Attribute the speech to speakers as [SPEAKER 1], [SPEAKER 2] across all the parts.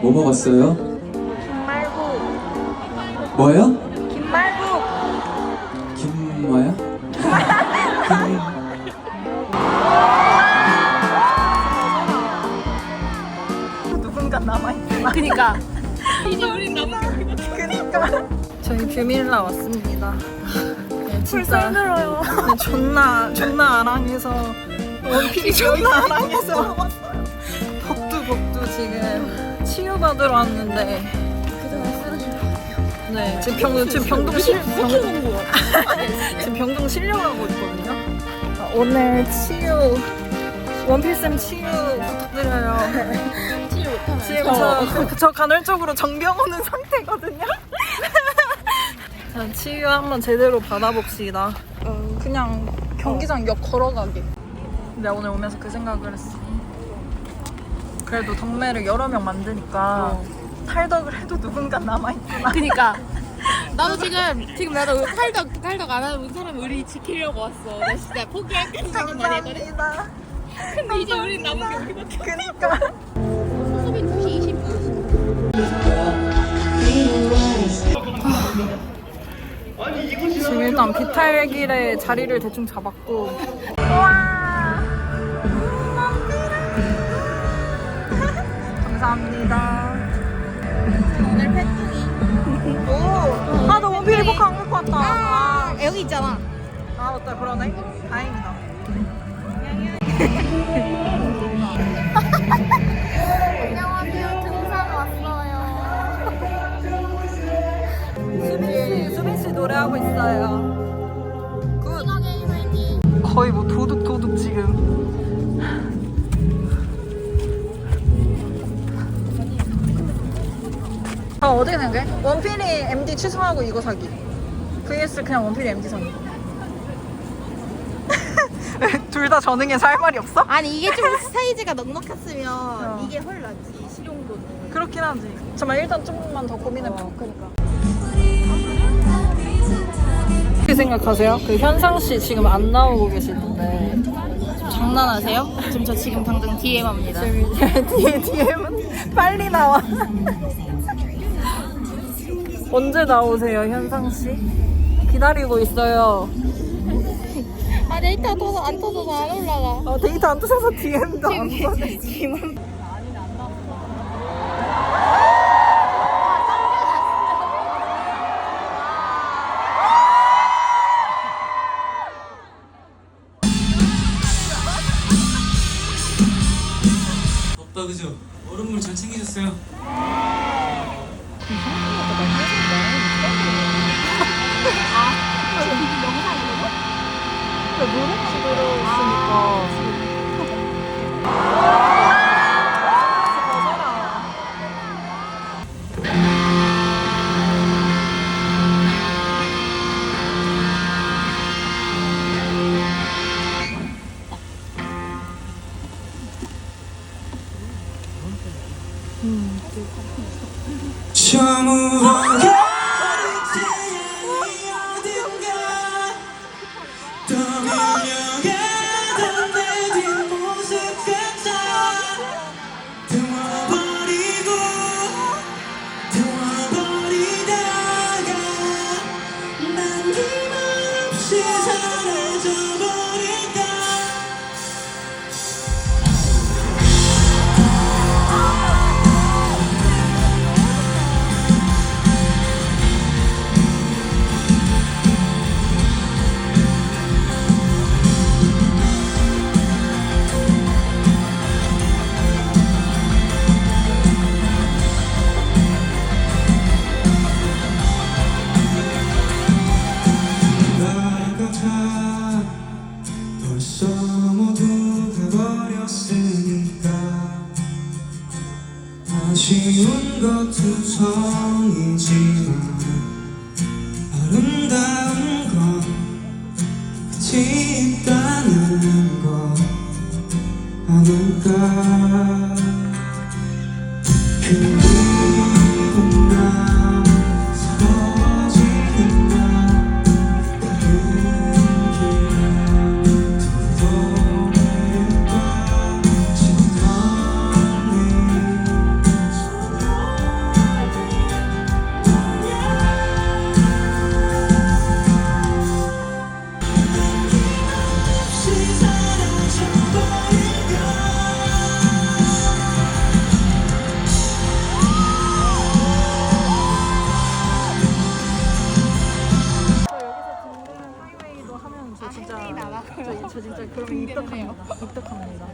[SPEAKER 1] 뭐 먹었어요?
[SPEAKER 2] 김말국.
[SPEAKER 1] 뭐요?
[SPEAKER 2] 김말국.
[SPEAKER 1] 김 뭐야?
[SPEAKER 2] 누군가 남아있구나.
[SPEAKER 3] 그니까 이제 우린 남은
[SPEAKER 2] 그니까. 저희 뷰밀라 왔습니다. 네, 진짜
[SPEAKER 3] 힘들어요.
[SPEAKER 2] 네, 존나 아랑해서 원필이 존나 아랑해서 복두 지금 치유받으러 왔는데 네 지금 병동 지금 병동 실려가고 있거든요. 오늘 치유 원필쌤 치유 부탁드려요.
[SPEAKER 3] 치유 못하면
[SPEAKER 2] 지금 저 간헐적으로 정병 오는 상태거든요. 자, 치유 한번 제대로 받아봅시다. 그냥 경기장 역 걸어가기. 내가 오늘 오면서 그 생각을 했어. 그래도 덕매를 여러 명 만드니까 탈덕을 해도 누군가 남아있구나.
[SPEAKER 3] 그니까 나도 지금 나도 탈덕 안 하는 사람 우리 지키려고 왔어. 나 진짜 포기할까 생각 많이 했거든.
[SPEAKER 2] 감사합니다.
[SPEAKER 3] 근데 이제 우린 남은 게 우리밖에 없어.
[SPEAKER 2] 그니까.
[SPEAKER 3] 수업이 2시 20분.
[SPEAKER 2] 지금 일단 비탈길에 자리를 대충 잡았고. 우와. 감사합니다.
[SPEAKER 3] 오늘 팬뚱이.
[SPEAKER 2] 오. 아, 나 원필이 포카 안 갖고 왔다. 아,
[SPEAKER 3] 여기 있잖아.
[SPEAKER 2] 아, 맞다. 그러네. 다행이다.
[SPEAKER 3] 안녕하세요. 등산 왔어요.
[SPEAKER 2] 수빈 씨 노래하고 있어요. 굿. 거의 뭐 도둑 지금. 어떻게 생각해? 원필이 MD 취소하고 이거 사기. vs 그냥 원필이 MD 사기. 둘 다 전응에 살 말이 없어?
[SPEAKER 3] 아니 이게 좀 사이즈가 넉넉했으면 이게 훨 낫지 실용도는.
[SPEAKER 2] 그렇긴 하지. 잠깐만 일단 조금만 더 고민해봐.
[SPEAKER 3] 그러니까.
[SPEAKER 2] 어떻게 생각하세요? 그 현상 씨 지금 안 나오고 계시는데.
[SPEAKER 3] 장난하세요? 지금 저 지금 당장 DM 합니다.
[SPEAKER 2] DM은 빨리 나와. 언제 나오세요, 현상 씨? 기다리고 있어요.
[SPEAKER 3] 아 데이터 안 터져서 안 올라가.
[SPEAKER 2] 데이터 안 뜨셔서 DM도 안 써.
[SPEAKER 3] 지금
[SPEAKER 1] 덥다 그죠? 얼음물 잘 챙기셨어요?
[SPEAKER 2] 노래 찍으러 있으니까.
[SPEAKER 1] 처음으로 벌써 모두 가버렸으니까 아쉬운 것도 성이지만 아름다운 건 같이 있다는 거 아닐까. 그 기분 나 사라지는 날
[SPEAKER 2] 입덕합니다.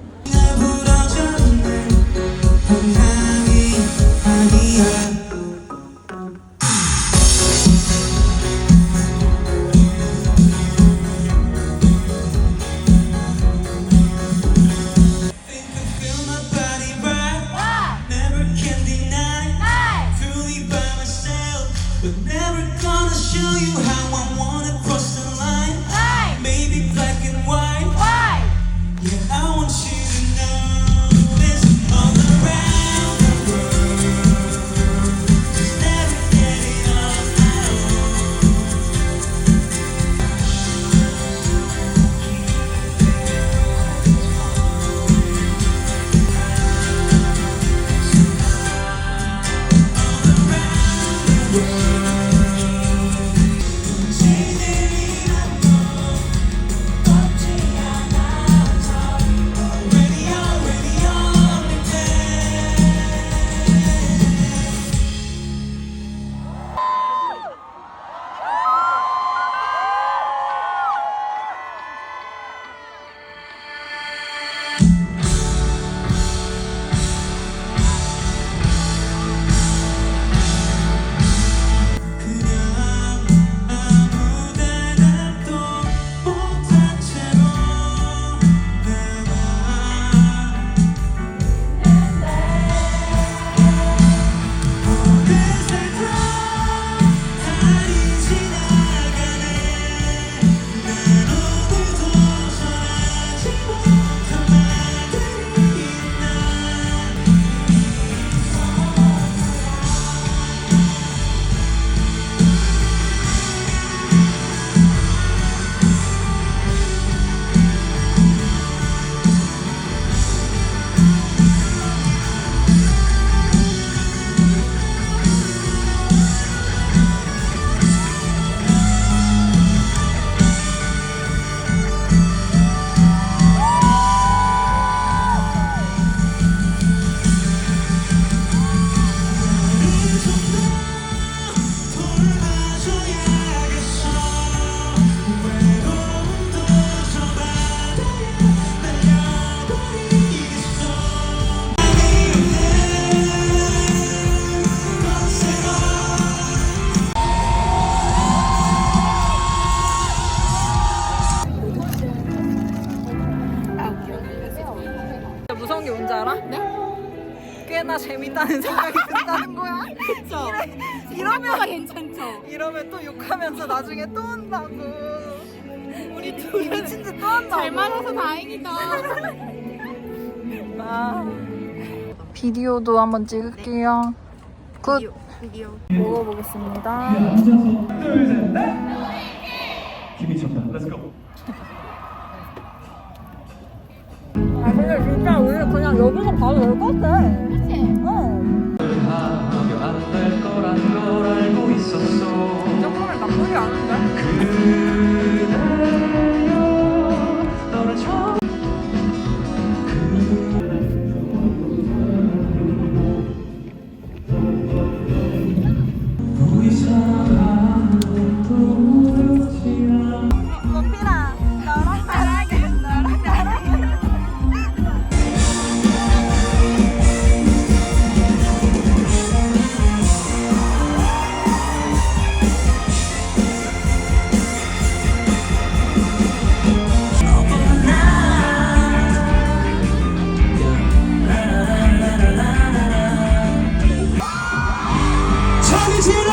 [SPEAKER 2] 무서운 게 뭔지 알아? 네? 꽤나 재밌다는 생각이 든다는 거야.
[SPEAKER 3] 그쵸?
[SPEAKER 2] 이러면
[SPEAKER 3] 괜찮죠?
[SPEAKER 2] 이러면 또 욕하면서 나중에 또 온다고. 우리 둘이 미친 짓 또 한다고.
[SPEAKER 3] 잘 맞아서 다행이다.
[SPEAKER 2] 아. 비디오도 한번 찍을게요. 굿.
[SPEAKER 3] 비디오.
[SPEAKER 2] 먹어보겠습니다.
[SPEAKER 4] 힘이 쳤다. 렛츠고.
[SPEAKER 2] 아 근데 진짜 우리 그냥 여기서 봐도 될 것 같아.
[SPEAKER 3] 그치?
[SPEAKER 4] 하면 안 될 거란 걸 알고 있었어.
[SPEAKER 2] 조금은 나쁘지 않은데?
[SPEAKER 4] 그대여 너를 처음 이상한 것도 모르지 않아.
[SPEAKER 2] 원필아 너랑 사랑해 너랑 사랑해.
[SPEAKER 4] 저기 지러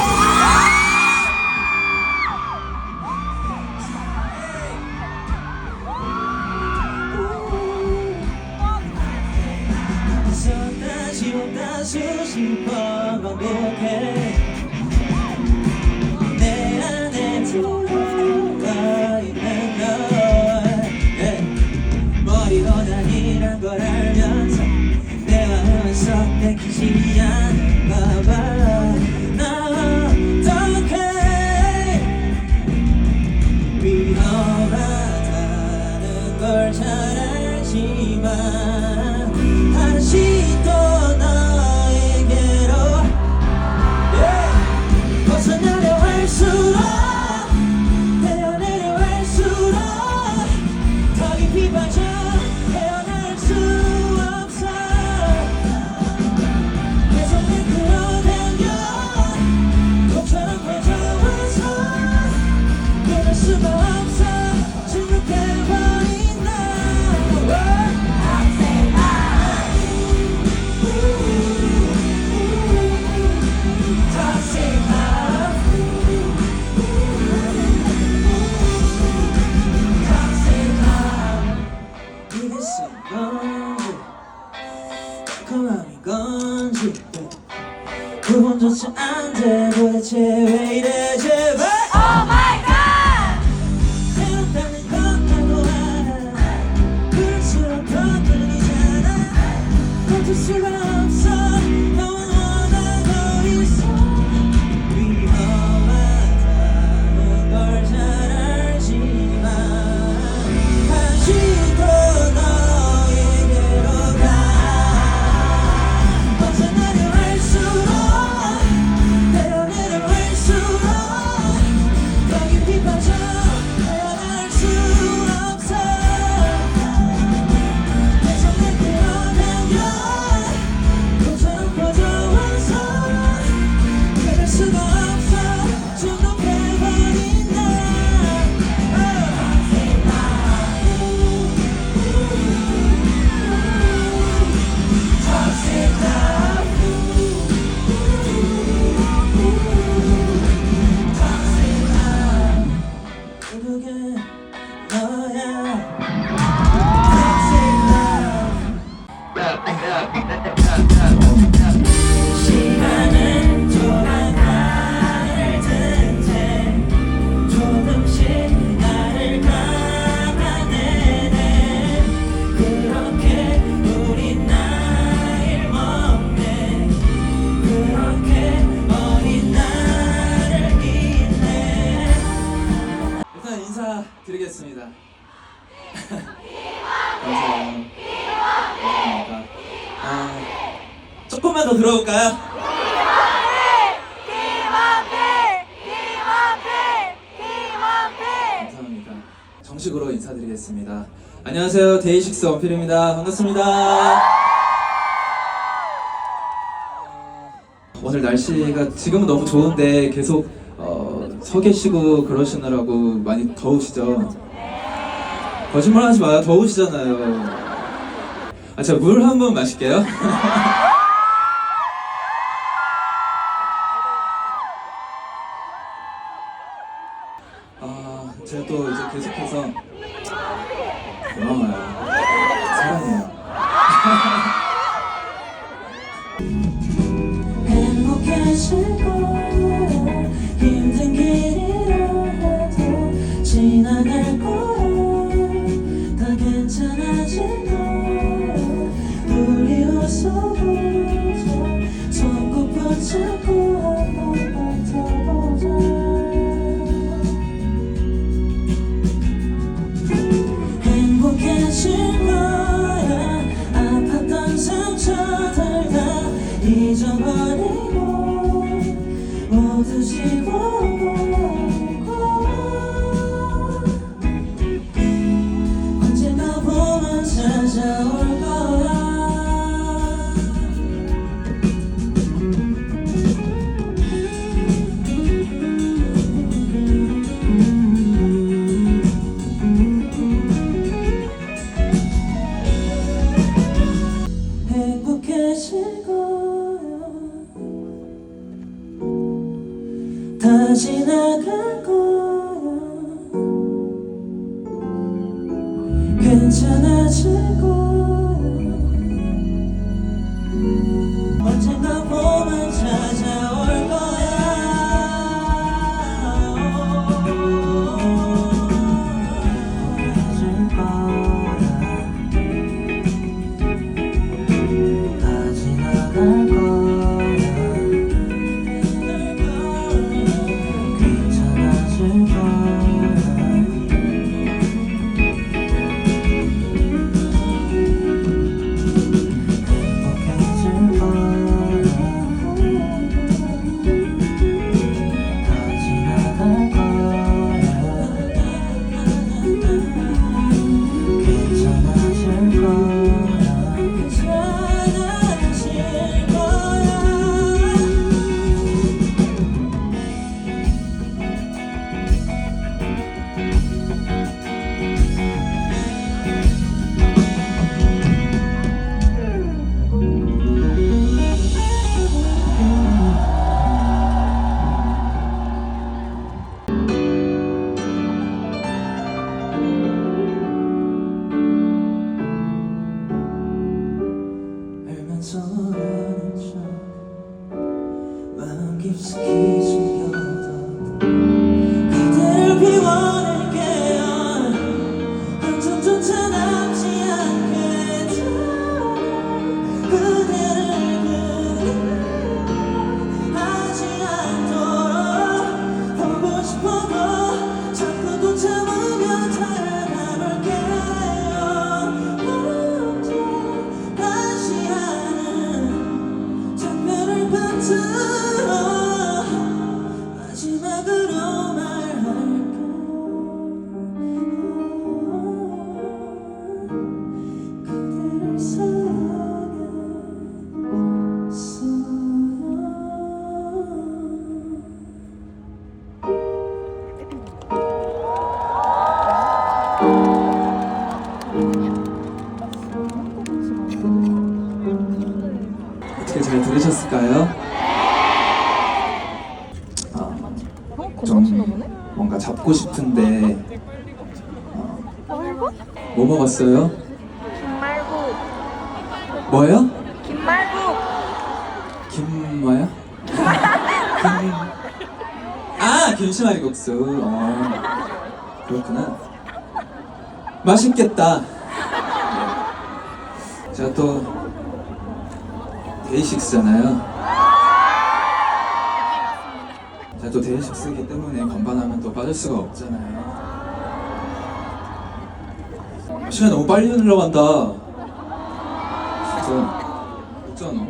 [SPEAKER 4] 수십 번 반복해 내 안에 들어가 있는 널 머리로 다니란 걸 알면서 내 마음은 썩 내키지 않은가 봐나 어떡해 위험하다는 걸 잘 알지만 다시 또 너에게로 구분조차 안돼 도대체 왜 이래 제발 Oh my God 새롭다는 건 나도 알아 그럴수록 더 끌리잖아 멈출 수가 없어 너만 원하고 있어 위험하다는 걸 잘 알지만 다시 또 너에게로 가 벗어나려 할수록 내려내려 할수록 더 깊이 빠져 헤어날 수 없어 내 손에 떼어내려 꿈처럼 퍼져와서 내갈 수가 없어 중독해버린다 결국엔 너야 시간은 돌아갈 텐데 조금씩 나를 감아내네 그렇게 우린 나를 먹네 그렇게 어린 나를 잊네 일단 인사드리겠습니다. 감사합니다. 조금만 더 들어볼까요? 감사합니다. 정식으로 인사드리겠습니다. 안녕하세요. 데이식스 원필입니다. 반갑습니다. 오늘 날씨가 지금은 너무 좋은데 계속 서 계시고 그러시느라고 많이 더우시죠? 거짓말 하지 마요. 더우시잖아요. 제가 물 한 번 마실게요. 제가 또 이제 계속해서 고마워요. 사랑해요. 행복해질 거야. 힘든 길이라도 지나갈 거야. 다 괜찮아질 거야. 우리 웃어보자. 손 꼭 붙잡고 한번 버텨보자. 행복해질 거야. 아팠던 상처들 다 잊어버리고 모두 지워버리고 언젠가 봄은 찾아올 거야. 행복해질 거야. 다 지나갈 거야. 괜찮아질 거야. 언젠가 봄은 찾아올 거야. 행복해질 거야. 다 지나갈 거야. 괜찮아질 거야. 깊숙이 숨겨둬 그대를 비워낼게요 한 점조차 남지 않게 그대를 그리워하지 않도록 보고 싶어도 자꾸 또 참으며 달아가볼게요 혼자 다시 하는 작별을 끝으로 마지막으로 말할게 그대를
[SPEAKER 5] 어떻게 잘 들으셨을까요? 좀 뭔가 잡고 싶은데 뭐 먹었어요?
[SPEAKER 2] 김말국.
[SPEAKER 5] 뭐요?
[SPEAKER 2] 김말국.
[SPEAKER 5] 김 뭐야? 김치말국수. 그렇구나. 맛있겠다. 네. 제가 또 데이식스잖아요. 제가 또 데이식스이기 때문에 건반하면 또 빠질 수가 없잖아요. 시간 너무 빨리 흘러간다. 진짜 웃잖아.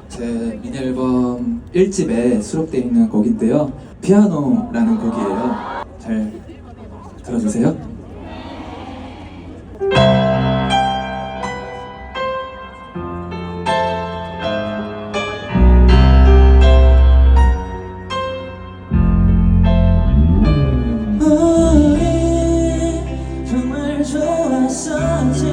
[SPEAKER 5] 제 미니 앨범 1집에 수록되어 있는 곡인데요. 피아노라는 곡이에요. 잘 들어주세요.
[SPEAKER 4] 우리 정말 좋았었지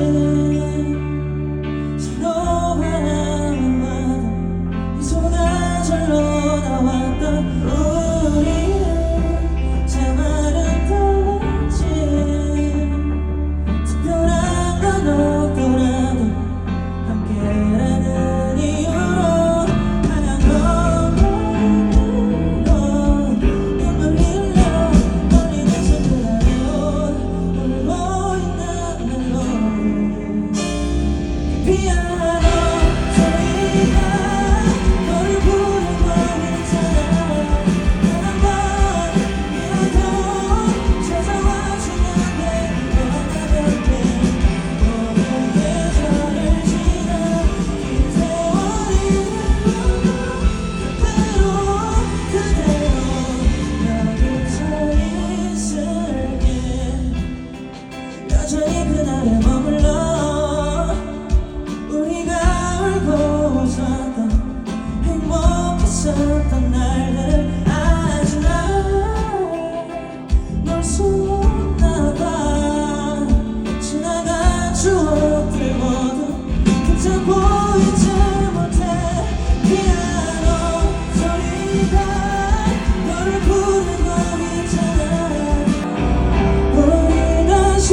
[SPEAKER 4] 여전히 그날에 머물러 우리가 울고 웃었던 행복했었던 날들 아직 널수 없나봐 지나간 추억들 모두 붙잡고 있지 못해 피아노 소리가 너를 부르고 있잖아 우리 다시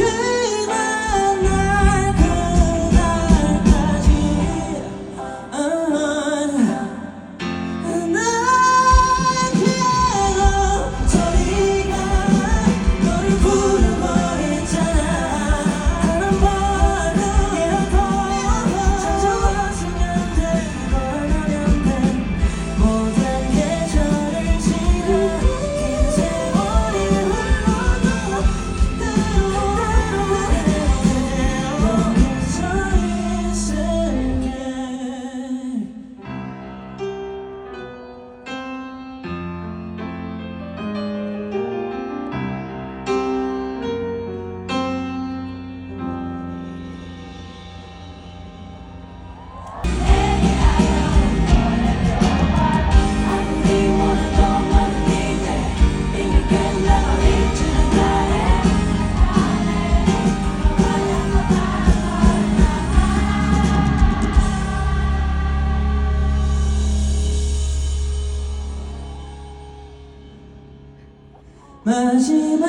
[SPEAKER 4] 마지막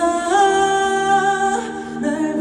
[SPEAKER 4] 날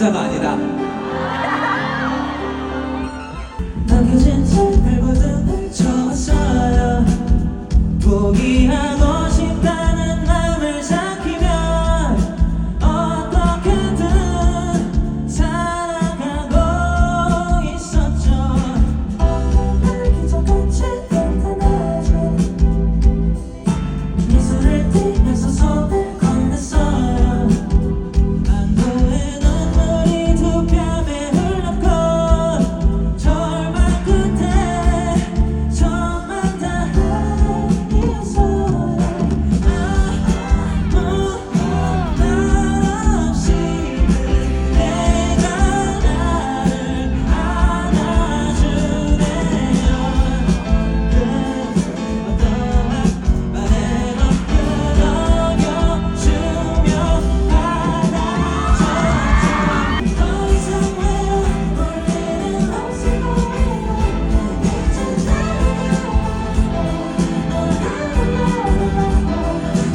[SPEAKER 4] 남자가 아니다. 남겨진 발버둥 펼쳐왔어요. 포기하고 싶다는 마음을 삼키면 어떻게든 살아가고 있었죠. 기적같이 나타나지 미소를 띠면서 손을 건넸어요. 안도의 눈물이 두 뺨에 흘렀고 절망 끝에 저만 다 아니었어요. 아무 말 없이 그대가 나를 안아주네요. 어떠한 말에도 끌어겨주며 받아줬죠. 더 이상 외워볼 일은 없을 거예요.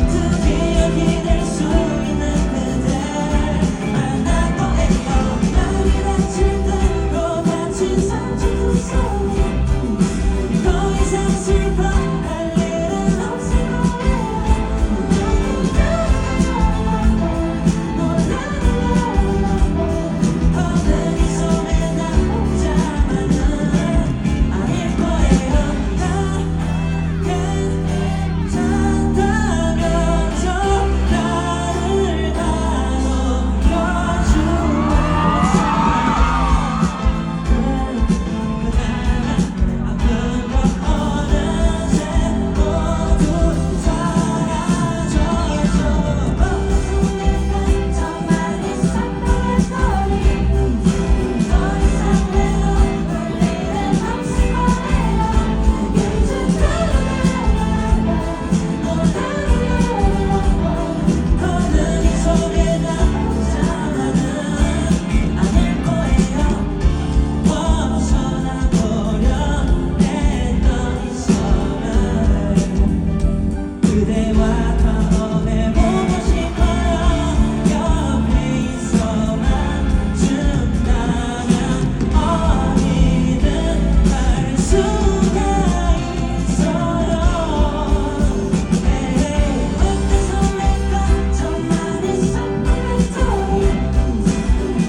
[SPEAKER 4] 이제 드디어 기댈 수 있는 그댈 만날 거예요. 마음이 다칠 대로 다친 상처도 써요. 더 이상 슬퍼할 일은 없을 거예요. 어른이 손에 나 혼자만은 아닐 거예요. 나 괜찮다면서 나를 바라봐주었어요. 아픈 것 어느새 모두 사라져야죠. 내가 정말 있었던 거리 더 이상 외워볼 일은 없을 거예요. 이제 어른이 손에 나 혼자만은 아닐 거예요. 벗어나보려 했던 이 섬을 그대와 탐험해보고 싶어요. 옆에 있어만 준다면 어디든 갈 수가 있어요. 어때서 내가 정말 있었던 멘토리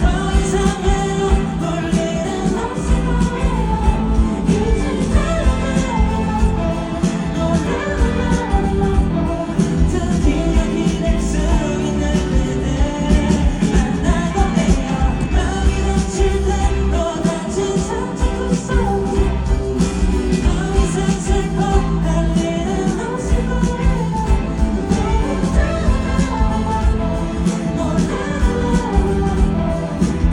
[SPEAKER 4] 더 이상 외워볼 일은 없을 거예요. 이제 드디어 기댈 수 있는 그댈 만날 거예요. 마음이 다칠 대로 다친 상처도 써요. 더 이상 슬퍼할 일은 없을 거예요.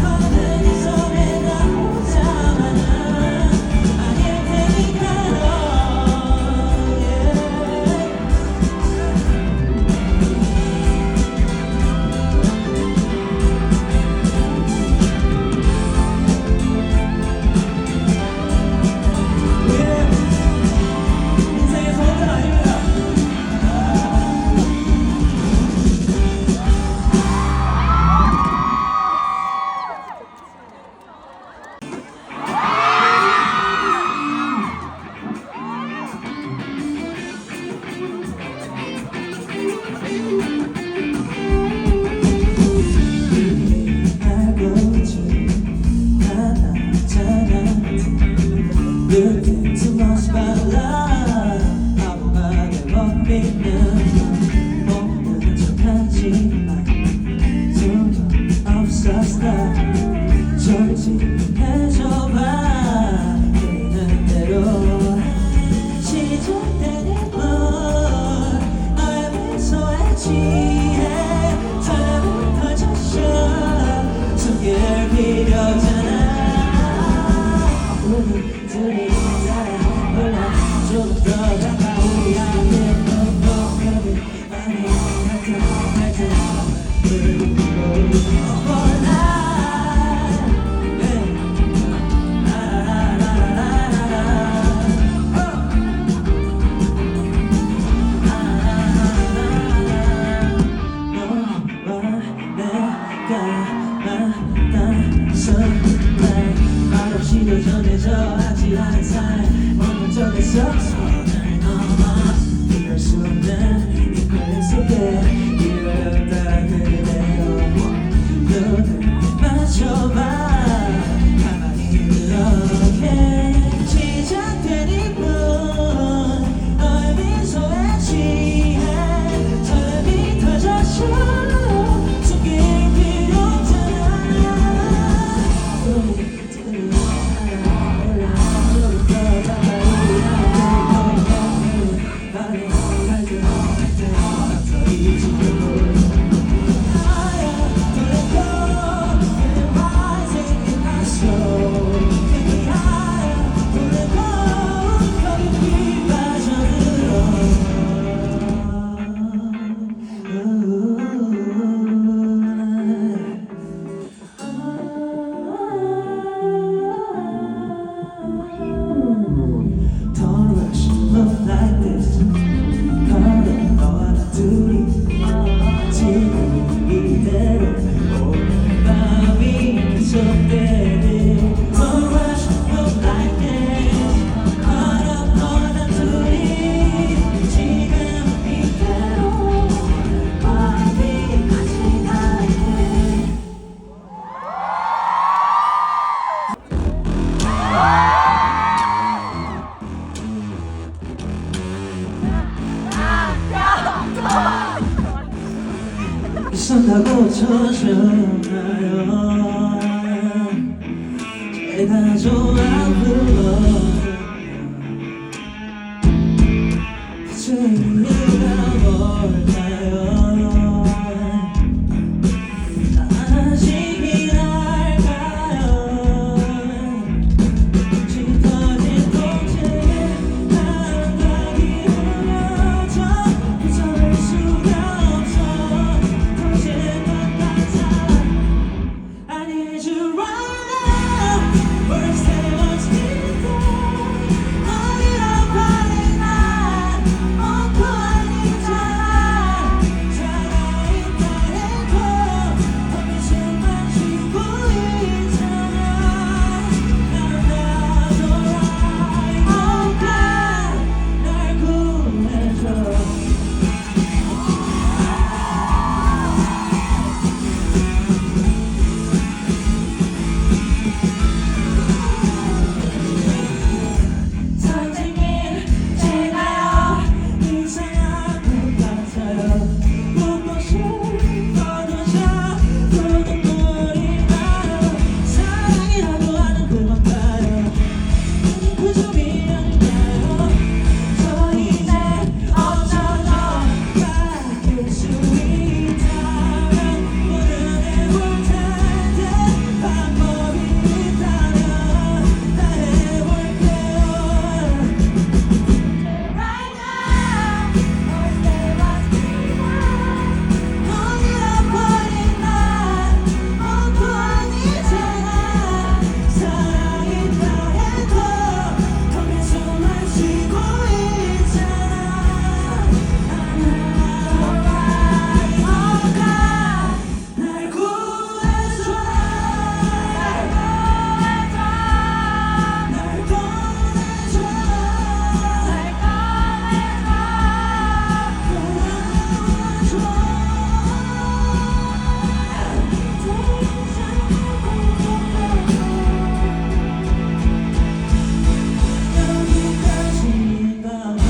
[SPEAKER 4] 어른이 손에 나 혼자만은 아닐 테니까요. 인생에서 혼자 아닙니다. 알고 있지 하나잖아. Looking too much about love. 바보가 돼버리면 모른 척하지만 소용없었어. 솔직해져봐. 보이는 대로 시작되는 걸 너의 미소에 취해 사랑을 퍼졌어. 숨길 필요 없잖아. 우리 둘이 나를 몰라. 조금 더 가까이 하게 너무 별이 많이 할 듯 몰라. 또 전해져 하지 않은 삶 먼저 쪽에서 선을 넘어 이럴 수 없는 이 끌림 속에 이러다 그대로 눈을 맞춰봐 가만히 이렇게 시작된 이뿐 너의 미소에 취해 설렘이 터졌어 숨길 필요 없잖아 Don't rush, look like this. 걸어 너와 나 둘이 지금 이대로 오늘 밤이 계속되네. Don't rush, look like this. 걸어 너와 나 둘이 지금 이대로 오늘 밤이 같이 가네. 있었다고 쳐주나요 제가 좋아 불러요 대체 이유가 뭘까요 다시 기다릴까요 짙어진 통증에 바람이 흘려져 붙잡을 수가 I need you right now. Words say what's needed. 어디로 가는 날 멈고 아니잖아. 살아있다 해도 덤빈 숨만 쉬고 있잖아. 난 돌아오니까 날 구해줘. 선생님 제가요 이상한 것 같아요 눈부신 어두워져 또 눈물이 나요 사랑이라고 하는 그것 봐요 그저 미련일까요 저 이제 어쩌죠 바뀔 수 있다면 뭐든 해볼 텐데 방법이 있다면 다 해볼게요 Right now, 어디로 버린 날 멈고 아니잖아 사랑있다 해도 덤빈 숨만 쉬고 있잖아 날 구해줘 날 꺼내줘 여기까지인가 봐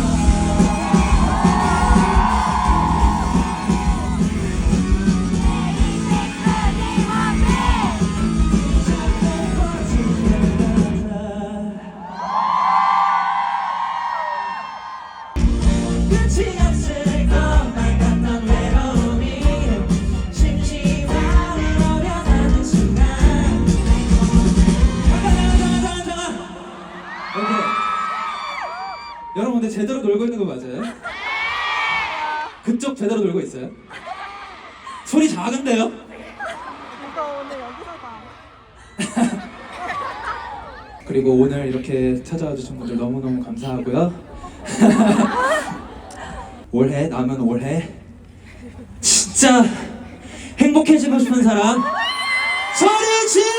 [SPEAKER 4] 끝이 없을 것만 같던 외로움이 심심함을 어려하는 순간 잠깐
[SPEAKER 5] 오케이. 여러분 근데 제대로 놀고 있는 거 맞아요? 그쪽 제대로 놀고 있어요? 소리 작은데요?
[SPEAKER 2] 이거 오늘 여기서 봐.
[SPEAKER 5] 그리고 오늘 이렇게 찾아와 주신 분들 너무너무 감사하고요. 올해 남은 올해 진짜 행복해지고 싶은 사람 소리 질러!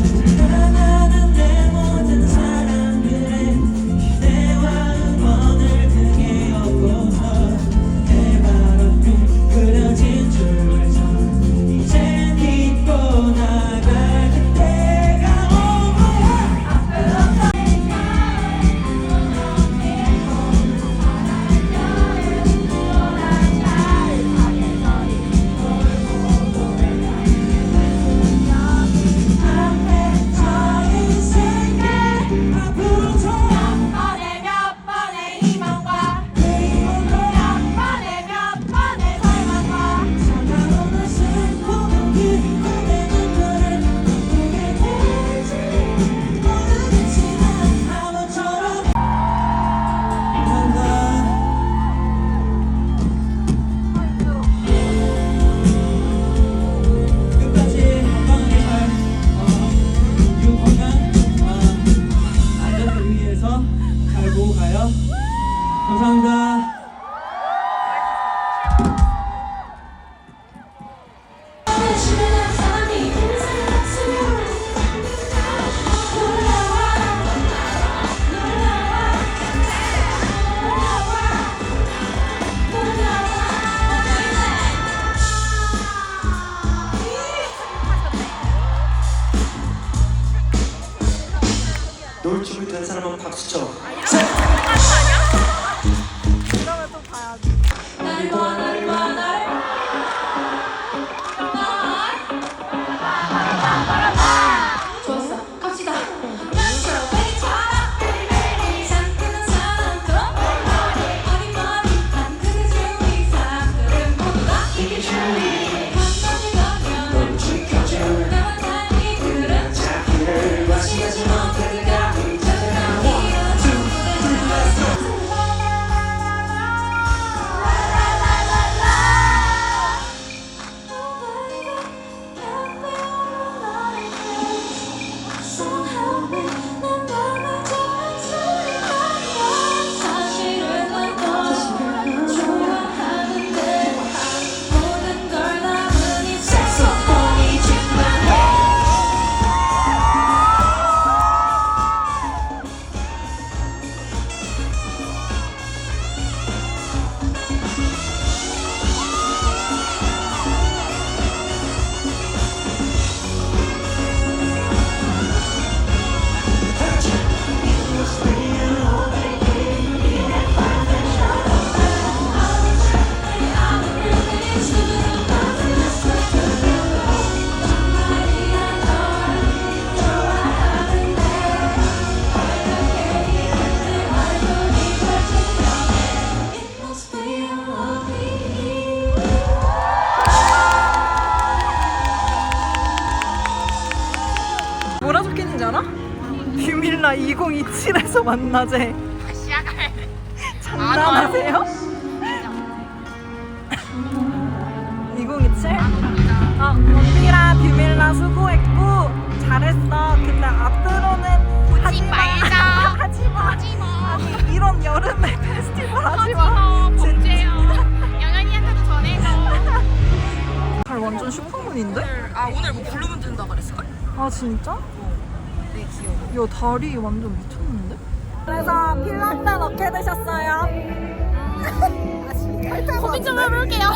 [SPEAKER 4] 사랑하는 내 모든 사람들의 기대와 응원을 등에 업고서 내 바람이 그려진 줄서 이젠 잊고 나갈 그때가 온 거야. 앞에 저 인생의 앞으로서
[SPEAKER 3] 몇 번의 희망과
[SPEAKER 4] 그 힘으로
[SPEAKER 3] 몇 번의 절망과
[SPEAKER 4] 차가운 슬픔은 기쁨의 눈물을 바꾸게 될지 모르겠지만 바보처럼 간다. 끝까지 건강하게 잘 유건강 안전을 위해서 잘 보고 가요. 감사합니다.
[SPEAKER 6] 놀 준비된 사람은 박수 쳐.
[SPEAKER 2] 그러면 또 봐야지.
[SPEAKER 3] 좋았어 갑시다 스트로베리처럼 베리베리 상큼한 사랑도 어리머리한 그대 주위 사람들은 모두 다 이게 주위 한 가지 가면 나와 달리 그런 자기를 과시하지 못해 그가 찾아가 사실은 난 좋아하는데 모든 걸 남은 이 색소폰이지만
[SPEAKER 2] 뭐라 적혀있는지 알아? 뷰밀라 2027에서 만나재. 장난하세요? 2027? 원필아 뷰밀라 수고했고 잘했어. 근데 앞으로는 하지 말자. 하지 마. 아니 이런 여름에 페스티벌 하지 마.
[SPEAKER 3] 범죄야 영현이한테도 전해줘
[SPEAKER 2] 발 완전 슈퍼문인데?
[SPEAKER 3] 아 오늘 뭐 부르면 된다 그랬을걸?
[SPEAKER 2] 아 진짜?
[SPEAKER 3] 네 귀여워
[SPEAKER 2] 야 다리 완전 미쳤는데? 그래서 핀란드 어떻게 되셨어요?
[SPEAKER 3] 고민 좀 해볼게요